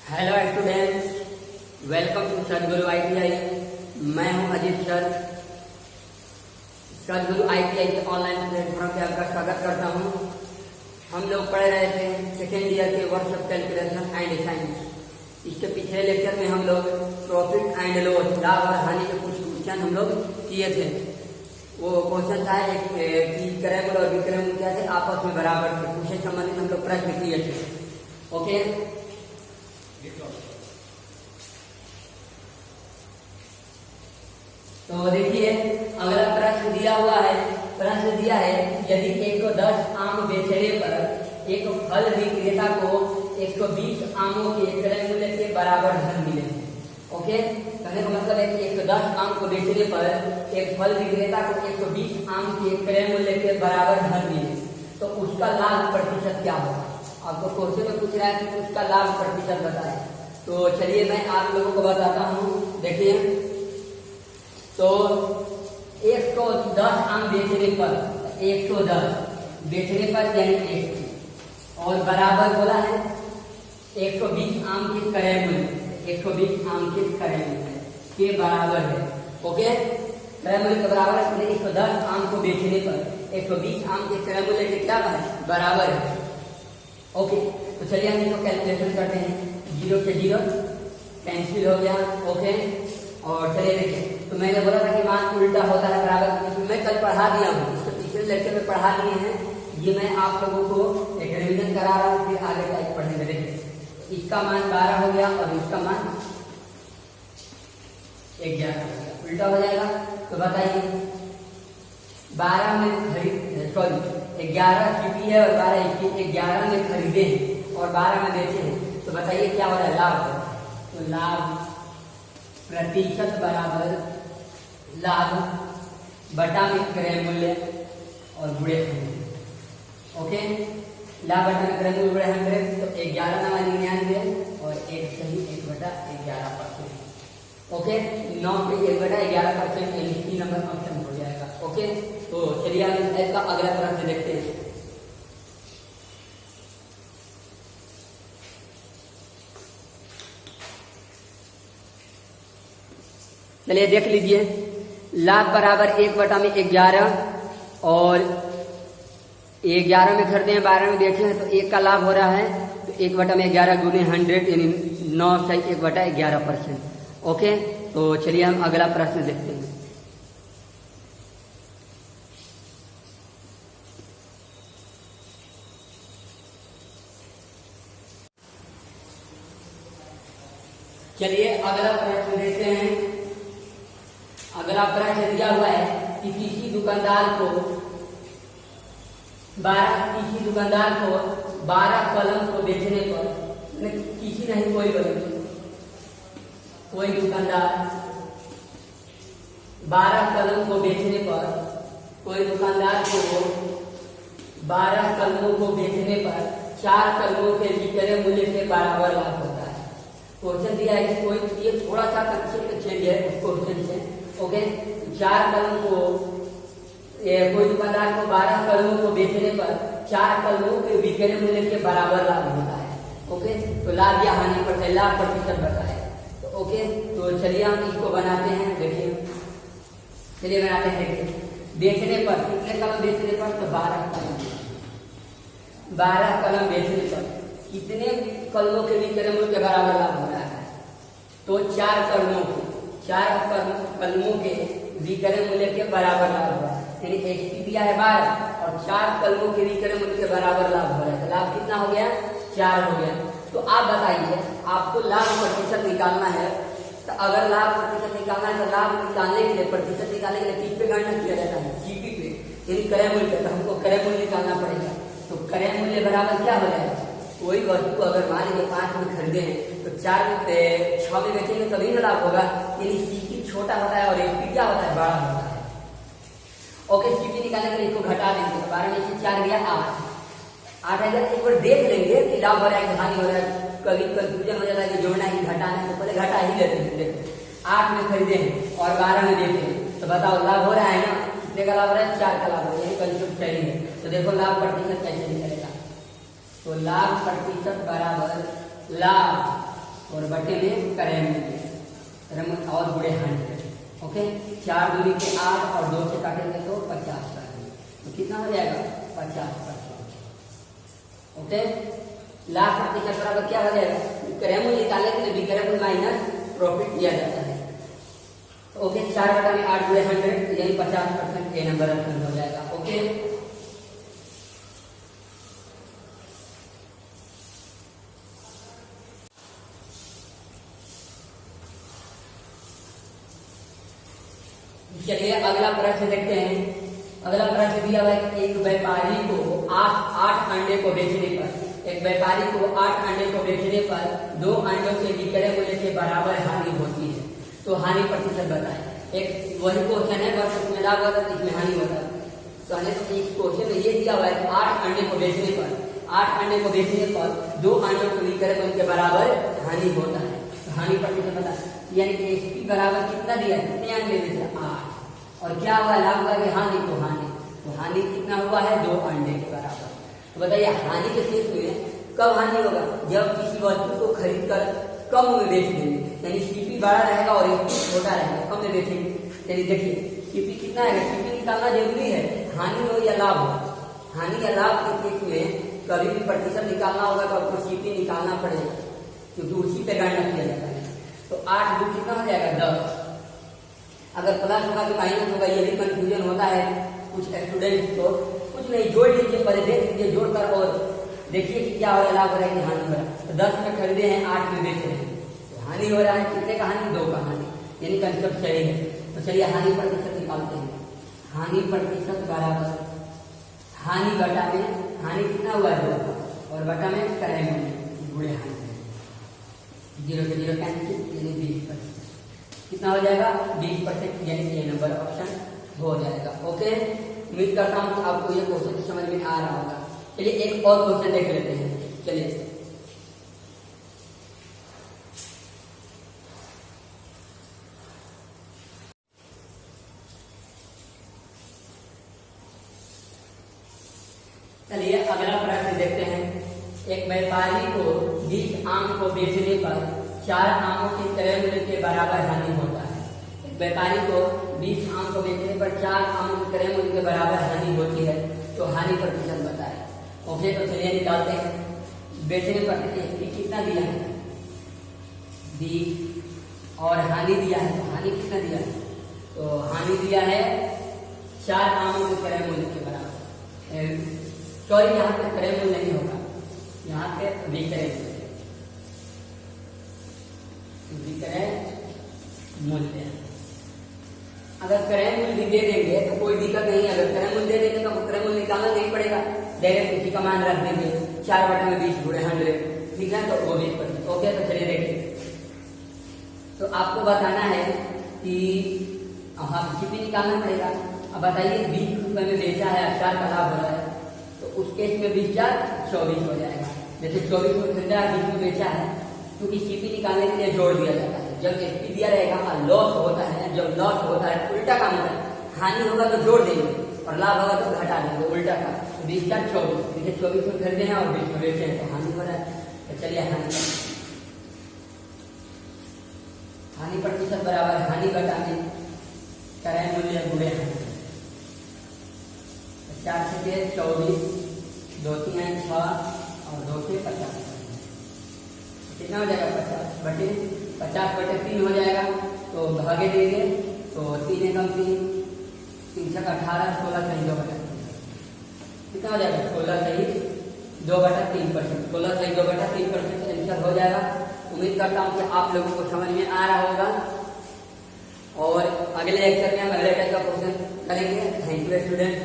Hello students, welcome to सदगुरु ITI। मैं हूं अजीत सर। सदगुरु ITI के ऑनलाइन प्लेटफॉर्म पे आपका स्वागत करता हूं। हम लोग पढ़ रहे थे सेकेंड ईयर के works of calculation and science. इसके पिछले लेक्चर में हम लोग प्रॉफिट एंड लॉस, लाभ और हानि के कुछ क्वेश्चन हम लोग किए थे। वो क्वेश्चन था एक कि क्रय मूल्य और विक्रय मूल्य क्या थे, आपस में बराबर थे, उससे संबंधित हम लोग प्रश्न किए थे। ओके, तो देखिए अगला प्रश्न दिया हुआ है। प्रश्न दिया है यदि 110 आम बेचने पर एक फल विक्रेता को 120 आमों के क्रय मूल्य के बराबर धन मिले। ओके, कहने का मतलब है कि 110 आम को बेचने पर एक फल विक्रेता को 120 आम के क्रय मूल्य के बराबर धन मिले, तो उसका लाभ प्रतिशत क्या होगा। आपको क्वेश्चन में पूछ रहा है कि उसका लाभ प्रतिशत बताए। तो चलिए मैं आप लोगों को बताता हूँ। देखिए, तो 110 आम बेचने पर 110 बेचने पर यानी 1 और बराबर बोला है 120 आम के क्रय मूल्य, 120 आम के क्रय मूल्य के बराबर है। ओके, क्रय मूल्य के बराबर है। 110 आम को बेचने पर 120 आम के क्रय मूल्य के क्या बराबर है। ओके, तो चलिए हम इसको कैलकुलेशन करते हैं। 0 से 0 कैंसिल हो गया। ओके, और चलिए देखिए, तो मैंने बोला था कि मान उल्टा होता है बराबर, तो मैं कल पढ़ा दिया हूँ, इसको पिछले लेक्चर में पढ़ा दिए हैं। ये मैं आप लोगों को एक रिवीजन करा रहा हूँ, फिर आगे का पढ़ेंगे। देखिए इसका मान 12 हो गया और इसका मान 11 हो गया, उल्टा हो जाएगा। तो बताइए 12 में खरीद 11 सीपी है और 11 में खरीदे हैं और 12 में बेचे हैं, तो बताइए क्या हो रहा है, लाभ। तो लाभ प्रतिशत बराबर लाभ बटा में क्रय मूल्य और गुणे 100। ओके, लाभ बटा में क्रय मूल्य गुणे 100, तो 11 9 99 और 1 सही 1/11%। ओके, 9 पे 1/11% यानी 3 नंबर ऑप्शन हो जाएगा। ओके, तो चलिए हम इसका अगला प्रश्न देखते हैं। चलिए देख लीजिए, लाभ बराबर 1/11 और 11 में खरीदे हैं, 12 में बेचे हैं, तो 1 का लाभ हो रहा है। तो 1/11 गुने 100 यानी 9 सही 1/11%। ओके, तो चलिए हम अगला प्रश्न देखते हैं। चलिए अगला प्रश्न देखते हैं। अगला प्रश्न दिया हुआ है कि किसी दुकानदार को 12 कलम को बेचने पर, किसी नहीं कोई दुकानदार 12 कलम को बेचने पर, कोई दुकानदार को 12 कलमों को बेचने पर 4 कलमों के विक्रय मूल्य के बराबर लाभ होता है। क्वेश्चन दिया है कि कोई, ये थोड़ा सा कंसेप्ट चेंज है उस क्वेश्चन से। ओके, 4 कलम को कोई दुकानदार को 12 कलमों को बेचने पर 4 कलमों के विक्रय मूल्य के बराबर लाभ होता है। ओके, तो लाभ या हानि पर लाभ प्रतिशत बताए। तो ओके, तो चलिए हम इसको बनाते हैं। देखिए चलिए बनाते हैं। देखिए बेचने पर कितने कलम बेचने पर, तो 12 कलम। 12 कलम बेचने पर कितने कलमों के विक्रय मूल्य के बराबर लाभ हो रहा है, तो 4 कलमों के विक्रय मूल्य के बराबर लाभ हो रहा है। यानी HP दिया है 12 और 4 कलमों के विक्रय मूल्य के बराबर लाभ हो रहा है। तो लाभ कितना हो गया, 4 हो गया। तो आप बताइए, आपको लाभ प्रतिशत निकालना है। तो अगर लाभ प्रतिशत निकालना है, तो लाभ निकालने के लिए, प्रतिशत निकालने के लिए किस पे गणना किया जाता है, CP पे, यानी क्रय मूल्य। तो हमको क्रय मूल्य निकालना पड़ेगा। तो क्रय मूल्य बराबर क्या हो जाएगा, कोई वस्तु अगर मान लीजिए 5 में खरीदे हैं, तो 6 में बेचेंगे तभी ना लाभ होगा। यानी CP छोटा होता है और HP क्या होता है, बड़ा होता है। ओके, CP निकालने के लिए इसको घटा देंगे। 12 में से 4 गया 8 आ गया। एक बार देख लेंगे कि लाभ हो रहा है कि हानि हो रहा है। कभी कंफ्यूजन हो जाता है कि जोड़ना ही घटाना है, तो पहले घटा ही लेते हैं। देखो 8 में खरीदे हैं और 12 में बेचे हैं, तो बताओ लाभ हो रहा है ना, कितने का लाभ हो रहा है, 4 का लाभ हो रहा है। कंसेप्ट सही है। तो देखो लाभ प्रतिशत कैसे निकलेगा, तो लाभ प्रतिशत बराबर लाभ और बटे में करें मूल्य और गुणे 100। ओके, 4 दूनी के 8 और 2 से काटेंगे तो 50 का, तो कितना हो जाएगा 50%। ओके, लाभ प्रतिशत बराबर क्या हो जाएगा, क्रय मूल्य निकालने के लिए विक्रय मूल्य माइनस प्रॉफिट दिया जाता है। ओके, 4 बटा में 8 गुणे 100 यानी 50%, ए नंबर ऑप्शन हो जाएगा। ओके, चलिए अगला प्रश्न देखते हैं। अगला प्रश्न दिया हुआ है, एक व्यापारी को 8 अंडे को बेचने पर, एक व्यापारी को 8 अंडे को बेचने पर 2 अंडों के विक्रय मूल्य के बराबर हानि होती है, तो हानि प्रतिशत बताएं। एक वही क्वेश्चन है बस इसमें लाभ होता है, इसमें हानि होता है। तो हमें तो इस क्वेश्चन में ये दिया हुआ है 8 अंडे को बेचने पर, 8 अंडे को बेचने पर 2 अंडों के विक्रय मूल्य के बराबर हानि होता है, तो हानि प्रतिशत बताएं। यानी एसपी बराबर कितना दिया है, कितने अंडे बेचे 8, और क्या हुआ लाभ हुआ कि हानि, तो हानि कितना हुआ है 2 अंडे के बराबर। तो बताइए हानि के केस में कब हानि होगा, जब किसी वस्तु को खरीद कर कम में बेच देंगे, यानी सीपी बड़ा रहेगा और एसपी छोटा रहेगा, कम में बेचेंगे। यानी देखिए सीपी कितना है, सीपी निकालना जरूरी है, हानि हो या लाभ हो। हानि या लाभ के केस में कभी भी प्रतिशत निकालना होगा तो आपको सीपी निकालना पड़ेगा, क्योंकि उसी पे गणना किया जाता है। तो 8 2 कितना हो जाएगा 10। अगर प्लस होगा कि माइनस होगा, ये भी कंफ्यूजन होता है कुछ स्टूडेंट को। कुछ नहीं, जोड़ लीजिए, पहले देख लीजिए जोड़कर और देखिए कि क्या हो रहा है, लाभ हो रहा है कि हानि हो रहा है। तो 10 में खरीदे हैं, 8 में बेच रहे हैं, तो हानि हो रहा है, कितने का हानि 2 का हानि, यानी कंसेप्ट सही है। तो चलिए हानि प्रतिशत निकालते हैं। हानि प्रतिशत बराबर हानि बटा में, हानि कितना हुआ है 2 का, और बटा में क्रय मूल्य गुणे 100, 0 से 0 कैंसिल, यानी 20%। कितना हो जाएगा 20%, यानी ये नंबर ऑप्शन हो जाएगा। ओके, उम्मीद करता हूँ कि आपको ये क्वेश्चन समझ में आ रहा होगा। चलिए एक और क्वेश्चन देख लेते हैं। चलिए अगला प्रश्न देखते हैं। एक व्यापारी को 20 आम को बेचने पर 4 आमों के क्रय मूल्य के बराबर हानि होता है। एक व्यापारी को 20 आम को बेचने पर 4 आमों के क्रय मूल्य के बराबर हानि होती है, तो हानि प्रतिशत बताएं। ओके, तो चलिए निकालते हैं। बेचने पर कितना दिया है 20 और हानि दिया है, तो हानि कितना दिया है, तो हानि दिया है 4 आमों के क्रय मूल्य के बराबर। सॉरी, यहाँ पे क्रय मूल्य नहीं होगा, यहाँ पे विक्रय मूल्य। अगर क्रय मूल्य दे देंगे तो कोई दिक्कत नहीं है। अगर क्रय मूल्य दे देंगे तो क्रय मूल्य निकालना नहीं पड़ेगा, डायरेक्ट उसी का मान रख देंगे 4/20 गुणे 100, ठीक है, तो वो 20%। ओके, तो चलिए देखिए, तो आपको बताना है कि हाँ सीपी निकालना पड़ेगा। अब बताइए 20 रुपए में बेचा है, 4 का लाभ हो रहा है, तो उस केस में 20 4 24 हो जाएगा। जैसे 24 में खरीदा 20 में बेचा है, क्योंकि सीपी निकालने के लिए जोड़ दिया जाता है। जब एसपी दिया रहेगा और लॉस होता है, जब लॉस होता है उल्टा काम होता है, हानि होगा तो जोड़ देंगे और लाभ होगा तो घटा देंगे, उल्टा का। 20 4 24, जैसे 24 में खरीदे हैं और 20 में बेचे हैं, तो हानि हो रहा है। तो चलिए हानि प्रतिशत बराबर हानि घटाने क्रय मूल्य गुणे 4 से 24, 2 3 6 और 2 से 50, कितना हो जाएगा 50/3 हो जाएगा। तो भागे देंगे तो 3 एकम 3, 3 छक 18, 16 सही 2/3, कितना हो जाएगा 16 सही 2/3%, 16 सही 2/3% आंसर हो जाएगा। उम्मीद करता हूँ कि आप लोगों को समझ में आ रहा होगा, और अगले लेक्चर में हम अगले टाइप का क्वेश्चन करेंगे। Thank you student.